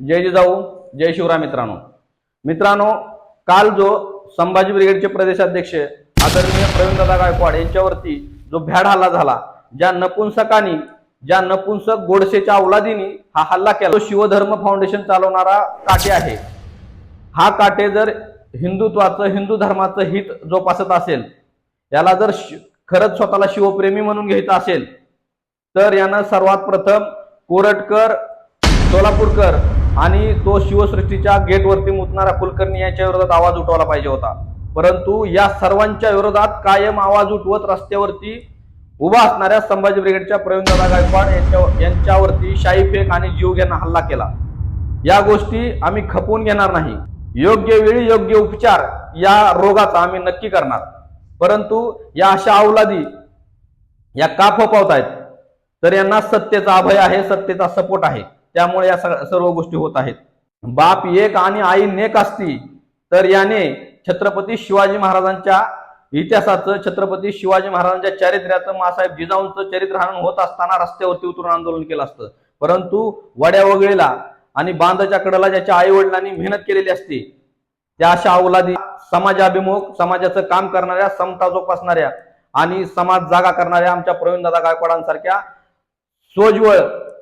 जय जिजाऊ जय शिवराय मित्रांनो, काल जो संभाजी ब्रिगेडचे प्रदेशाध्यक्ष आदरणीय प्रवीणदादा गायकवाड यांच्यावरती जो भ्याड हल्ला झाला, ज्या नपुंसक गोडसेच्या अवलादीने हा हल्ला केला, तो शिवधर्म फाउंडेशन चालवणारा काटे आहे. हा काटे जर हिंदुत्वाचं, हिंदू धर्माचं हित जोपासत असेल, याला जर खरंच स्वतःला शिवप्रेमी म्हणून घ्यायचं असेल, तर यानं सर्वात प्रथम कोरटकर, सोलापूरकर आणि तो शिवसृष्टीच्या गेटवरती मुतणारा कुलकर्णी यांच्या विरोधात आवाज उठवला पाहिजे होता. परंतु या सर्वांच्या विरोधात कायम आवाज उठवत रस्त्यावरती उभा असणाऱ्या संभाजी ब्रिगेडच्या प्रवीणदादा गायकवाड यांच्यावरती शाईफेक आणि जीवघेणा हल्ला केला. या गोष्टी आम्ही खपवून घेणार नाही. योग्य वेळी योग्य उपचार या रोगाचा आम्ही नक्की करणार. परंतु या अशा अवलादी या का फोपावत आहेत, तर यांना सत्तेचा अभय आहे, सत्तेचा सपोर्ट आहे. त्यामुळे या सर्व गोष्टी होत आहेत. बाप एक आणि आई नेक असती तर याने छत्रपती शिवाजी महाराजांच्या इतिहासाचं, छत्रपती शिवाजी महाराजांच्या चारित्र्याचं, मासाहेब जिजाऊंचं चरित्रहनन होत असताना रस्त्यावरती उतरून आंदोलन केलं असतं. परंतु वड्या वगळीला आणि बांधाच्या कडेला ज्याच्या आई वडिलांनी मेहनत केलेली असते, त्या अशा अवलादी समाजाभिमुख, समाजाचं काम करणाऱ्या, समता जोपासणाऱ्या आणि समाज जागा करणाऱ्या आमच्या प्रवीणदादा गायकवाडांसारख्या सोज्वळ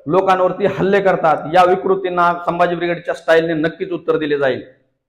लोकांवरती हल्ले करतात. या विकृतींना संभाजी ब्रिगेडच्या स्टाईलने नक्कीच उत्तर दिले जाईल.